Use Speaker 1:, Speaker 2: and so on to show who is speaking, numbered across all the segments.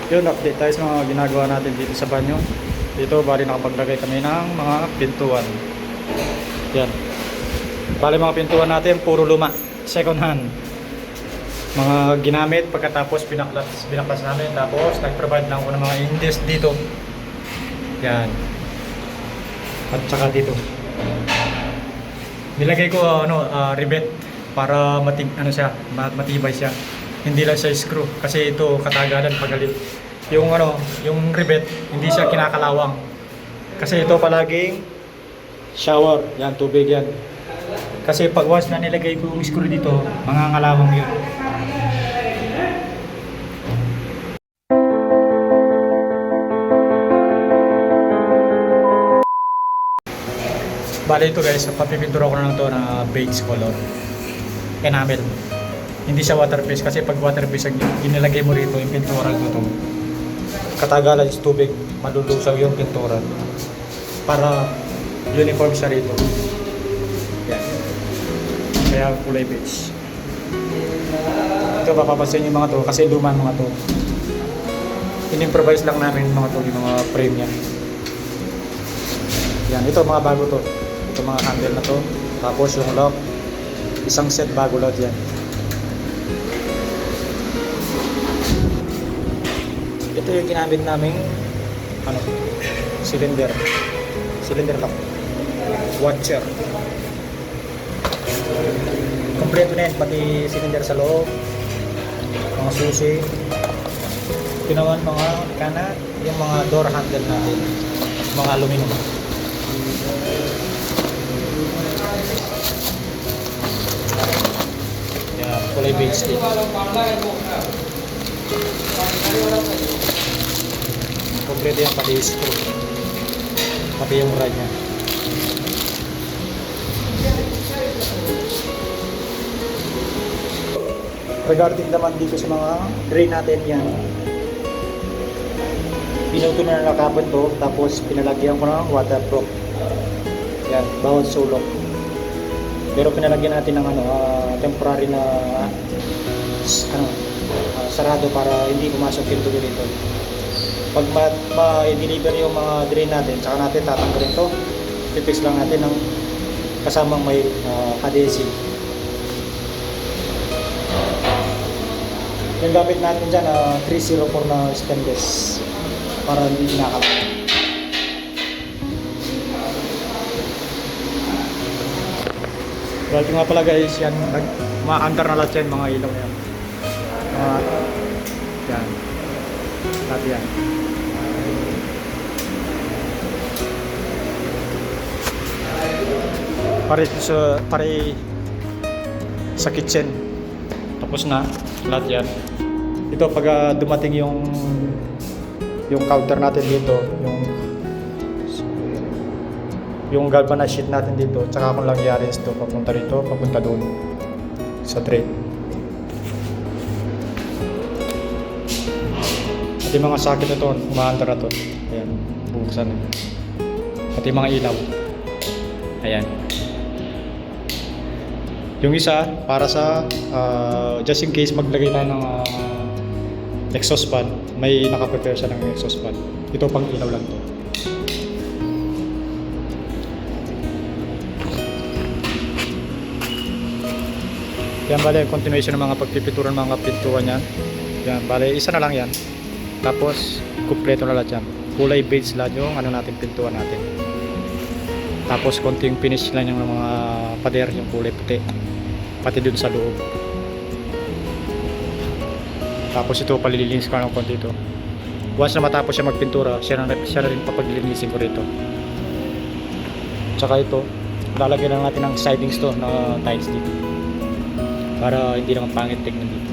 Speaker 1: Yun, update tayo sa mga ginagawa natin dito sa banyo. Dito, bali nakapaglagay kami ng mga pintuan. Yan. Bali mga pintuan natin, puro luma. Second hand. Mga ginamit, pagkatapos binaklas namin. Tapos, nag-provide lang ako ng mga indest dito. Yan. At saka dito. Nilagay ko rivet para matibay siya. Hindi lang siya screw kasi ito katagalan pagalit. Yung rivet hindi siya kinakalawang. Kasi ito palaging shower, yan tubig yan. Kasi pag once na nilagay ko yung screw dito, mangangalawang yun. Bale ito guys, papipintura ko na lang to na beige color. Enamel. Hindi siya waterproof kasi pag waterproof ang ginilagay mo rito yung pintura dito. Katagalan is tubig, malulusaw yung pintura. Para uniform siya rito. Yan. Kaya kulay beige. Ito papapansin yung mga to kasi luma mga to. In-improvise lang namin mga to, yung mga frame niya. Yan, ito mga bago to. Ito mga handle na to. Tapos yung lock, isang set bago lahat yan. Ito yung ginamit naming cylinder lock, watcher. Kompleto na yan, pati cylinder sa loob, mga susi, ginawan mga kana, yung mga door handle natin, mga aluminum. Yan, kulay beige din. Kompleto yan, pati screw, pati yung rod nya. Regarding naman dito sa mga drain natin yan, pinuto na nakapon to, tapos pinalagyan ko ng waterproof. Yan, bawat sulok. Pero pinalagyan natin ng temporary na sarado para hindi pumasok yung tubig dito. Pag ma-deliver yung mga drain natin, saka natin tatanggalin to. Fix lang natin ng kasamang may adhesive. Yung gamit natin dyan, 304 na stainless para hindi nakakalaman. Ito nga pala guys, yan, maandar na lahat yan, mga ilaw yan. Yan. Lahat yan. Pare sa kitchen. Tapos na lahat yan. Ito pag dumating yung counter natin dito, yung galvanized sheet natin dito, tsaka kung lang i-arrange to papunta dito, papunta doon sa tray. At yung mga socket na to, umaandar na to. Ayan, bubuksan. At yung mga ilaw. Ayan. Yung isa, para sa just in case maglagay tayo ng exhaust fan, may nakaprepare siya ng exhaust fan. Ito pang ilaw lang to. Yan bale, continuation ng mga pagpipintura ng mga pintuan yan. Yan bale, isa na lang yan. Tapos, kumpleto na lahat yan. Kulay beige lahat yung natin pintuan natin. Tapos, konting finish lang yung mga pader, yung kulay puti. Pati dun sa loob. Tapos ito, palililinis ko ng konti ito. Once na matapos siya magpintura, siya na rin papaglilinisin ko rito. Tsaka ito, lalagyan lang natin ng sidings to na tiles dito. Para hindi naman pangit tignan dito.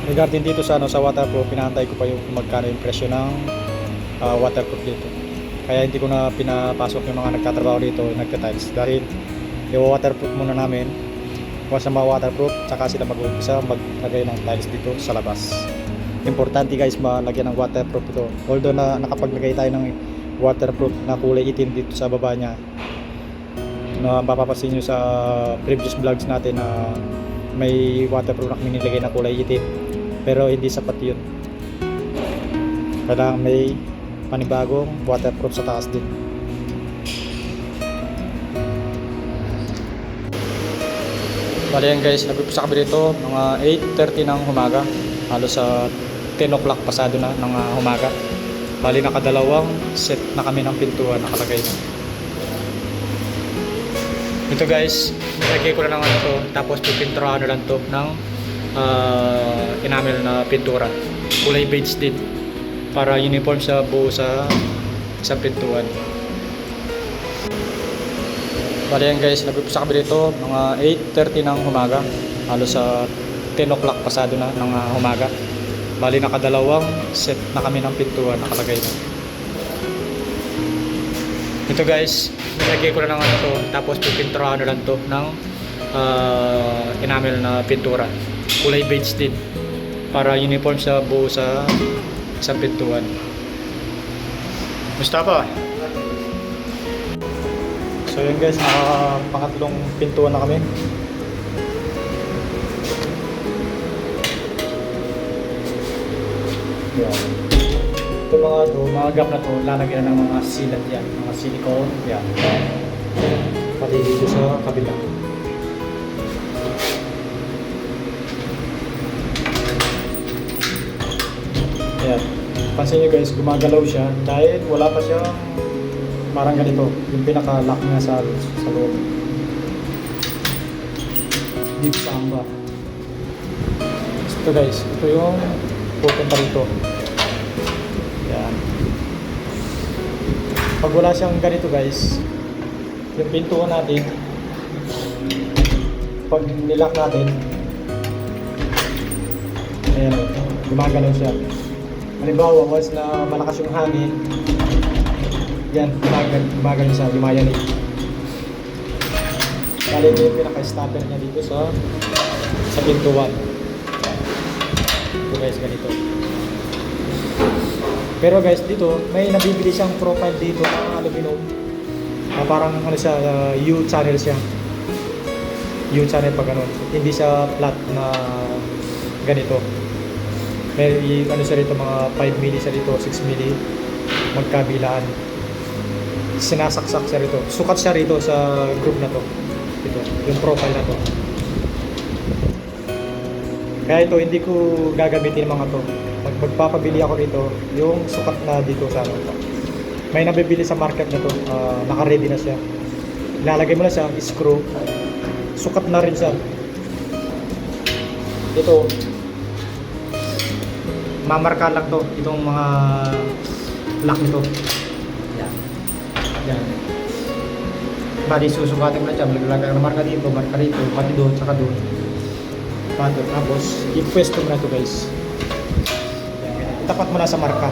Speaker 1: Regarding dito sa waterproof, pinahantay ko pa yung magkano yung presyo ng waterproof dito. Kaya hindi ko na pinapasok yung mga nagtatrabaho dito, nagka-tiles. Dahil i-waterproof muna namin. Once na ma-waterproof, tsaka sila mag-umpisa maglagay ng tiles dito sa labas. Importante guys, malagyan ng waterproof ito. Although na nakapaglagay tayo ng waterproof na kulay itim dito sa baba niya, na mapapasin nyo sa previous vlogs natin na may waterproof na nilagay na kulay itim. pero hindi sapat yun. Kailangan may panibagong waterproof sa taas din. Bali yan guys, nag-upisa kami dito mga 8:30 ng umaga, halos sa 10 o'clock pasado na ng umaga. Bali nakadalawang set na kami ng pintuan nakalagay na. Ito guys, nilagay ko na ng ano to, tapos pipinturahan na lang to ng enamel na pintura. Kulay beige din para uniform sa buo sa pintuan. Bali yan guys, nag-upisa kami dito mga 8:30 ng umaga, halos sa 10 o'clock pasado na ng umaga. Bali nakadalawang set na kami ng pintuan nakalagay na. Ito guys, nilagay ko na ng ano to, tapos pipinturahan na lang to ng enamel na pintura. Kulay beige din para uniform sa buo sa pintuan. Mustafa. So yun guys, pangatlong pintuan na kami. Yan. Ito mga gap na to, lalagyan na ng mga sealant yan, mga silicone. Yan. Pati dito sa kabila. Yan. Pansin nyo guys, gumagalaw siya dahil wala pa siyang parang ganito, yung pinaka-lock niya sa loob. Deep samba. Ito guys, ito yung pupunta rito. Yan. Pag wala siyang ganito guys, yung pintuan natin, pag nilock natin, ayan, gumagalaw siya. Halimbawa, once na malakas yung hangin, yan, gumagal siya, lumayanig. Kali ito yung pinaka-stopper niya dito sa pintuan. Ito guys, ganito. Pero guys, dito, may nabibili siyang profile dito na aluminum. Parang ano siya, U-channel siya. U-channel pag ganun. Hindi siya flat na ganito. May ano siya rito, mga 5 mili siya rito, 6 mili magkabilaan. Sinasaksak siya rito. Sukat siya rito sa group na to. Ito, yung profile na to. Kaya ito, hindi ko gagamitin mga to. Magpapabili ako rito, yung sukat na dito sa ano. May nabibili sa market na to, naka-ready na siya. Ilalagay mo na siya, screw. Sukat na rin siya. Ito, mamarka lang to, itong mga lock nito. Yan. Bali, susukatin mo na siya. Maglagay ka ng marka dito, pati doon, saka doon. Tapos, i-pwesto mo na ito guys. Yan. Itapat mo na sa marka.